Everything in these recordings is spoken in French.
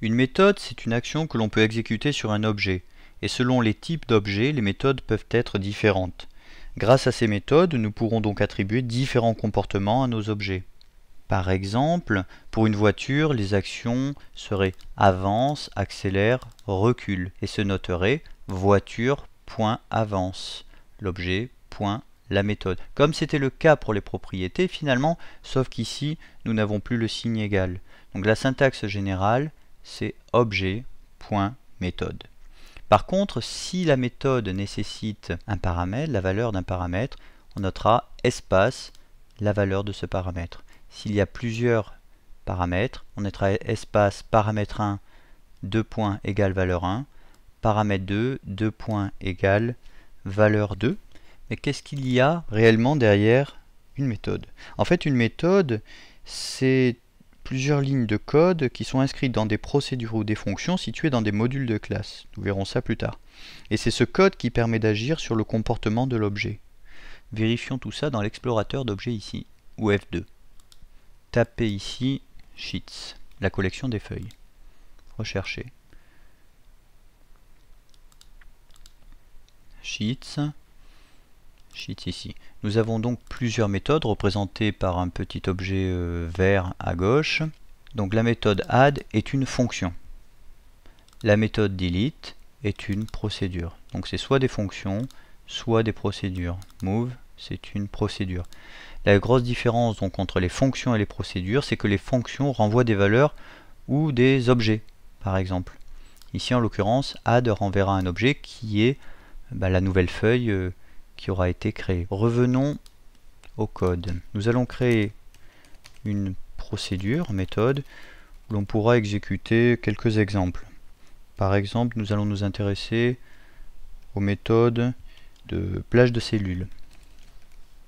Une méthode, c'est une action que l'on peut exécuter sur un objet, et selon les types d'objets, les méthodes peuvent être différentes. Grâce à ces méthodes, nous pourrons donc attribuer différents comportements à nos objets. Par exemple, pour une voiture, les actions seraient avance, accélère, recule, et se noteraient voiture.avance, l'objet, la méthode. Comme c'était le cas pour les propriétés finalement, sauf qu'ici, nous n'avons plus le signe égal. Donc la syntaxe générale, c'est objet.méthode. Par contre, si la méthode nécessite un paramètre, la valeur d'un paramètre, on notera espace, la valeur de ce paramètre. S'il y a plusieurs paramètres, on notera espace paramètre 1, 2 points égale valeur 1, paramètre 2, 2 points égale valeur 2. Mais qu'est-ce qu'il y a réellement derrière une méthode? En fait, une méthode, c'est plusieurs lignes de code qui sont inscrites dans des procédures ou des fonctions situées dans des modules de classe. Nous verrons ça plus tard. Et c'est ce code qui permet d'agir sur le comportement de l'objet. Vérifions tout ça dans l'explorateur d'objets ici, ou F2. Tapez ici Sheets, la collection des feuilles. Recherchez. Sheets ici. Nous avons donc plusieurs méthodes représentées par un petit objet vert à gauche. Donc la méthode add est une fonction. La méthode delete est une procédure. Donc c'est soit des fonctions, soit des procédures. Move, c'est une procédure. La grosse différence donc entre les fonctions et les procédures, c'est que les fonctions renvoient des valeurs ou des objets, par exemple. Ici en l'occurrence, add renverra un objet qui est la nouvelle feuille qui aura été créée. Revenons au code. Nous allons créer une procédure, méthode, où l'on pourra exécuter quelques exemples. Par exemple, nous allons nous intéresser aux méthodes de plage de cellules.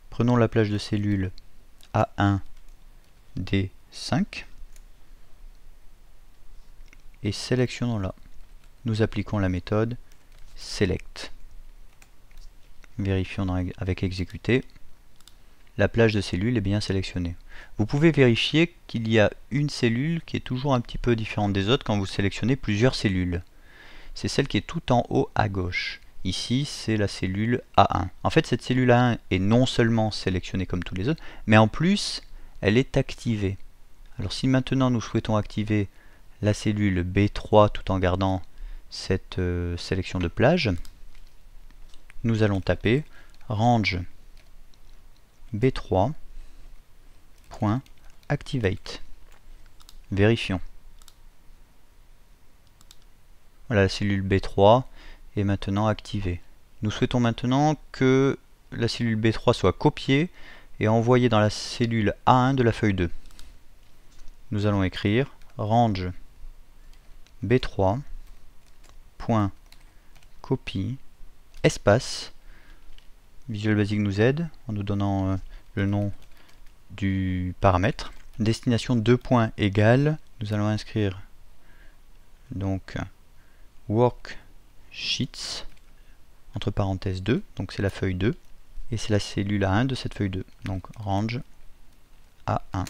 Prenons la plage de cellules A1, D5 et sélectionnons-la. Nous appliquons la méthode select. Vérifions avec exécuter. La plage de cellules est bien sélectionnée. Vous pouvez vérifier qu'il y a une cellule qui est toujours un petit peu différente des autres quand vous sélectionnez plusieurs cellules. C'est celle qui est tout en haut à gauche. Ici, c'est la cellule A1. En fait, cette cellule A1 est non seulement sélectionnée comme tous les autres, mais en plus, elle est activée. Alors si maintenant nous souhaitons activer la cellule B3 tout en gardant cette sélection de plage, nous allons taper range b3.activate. Vérifions. Voilà, la cellule B3 est maintenant activée. Nous souhaitons maintenant que la cellule B3 soit copiée et envoyée dans la cellule A1 de la feuille 2. Nous allons écrire range b3.copy espace. Visual Basic nous aide en nous donnant le nom du paramètre. Destination 2 points égale, nous allons inscrire donc worksheets entre parenthèses 2, donc c'est la feuille 2 et c'est la cellule A1 de cette feuille 2, donc range A1.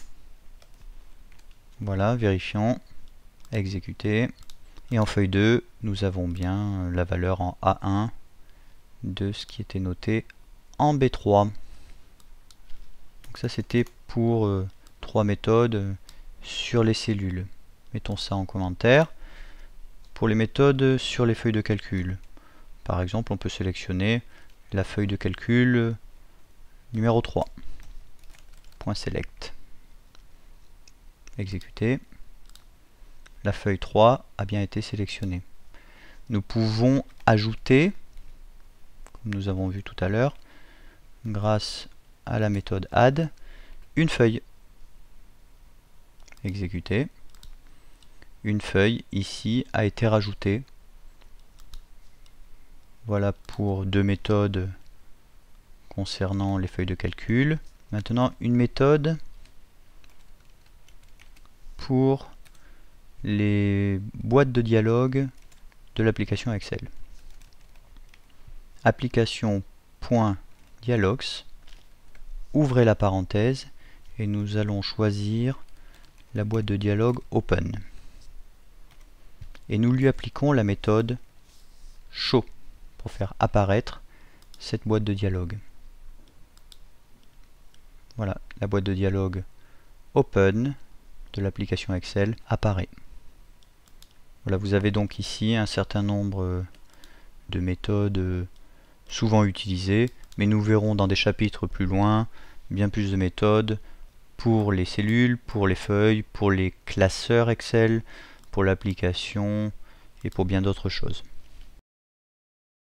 Voilà, vérifions, exécuter, et en feuille 2 nous avons bien la valeur en A1 de ce qui était noté en B3. Donc ça c'était pour 3 méthodes sur les cellules. Mettons ça en commentaire. Pour les méthodes sur les feuilles de calcul, par exemple on peut sélectionner la feuille de calcul numéro 3. .select. Exécuter. La feuille 3 a bien été sélectionnée. Nous pouvons ajouter, comme nous avons vu tout à l'heure, grâce à la méthode add, une feuille. Exécuter. Une feuille ici a été rajoutée. Voilà pour deux méthodes concernant les feuilles de calcul. Maintenant une méthode pour les boîtes de dialogue de l'application Excel. Application.dialogues, ouvrez la parenthèse et nous allons choisir la boîte de dialogue Open. et nous lui appliquons la méthode show pour faire apparaître cette boîte de dialogue. Voilà, la boîte de dialogue Open de l'application Excel apparaît. Voilà, vous avez donc ici un certain nombre de méthodes souvent utilisées, mais nous verrons dans des chapitres plus loin bien plus de méthodes pour les cellules, pour les feuilles, pour les classeurs Excel, pour l'application et pour bien d'autres choses.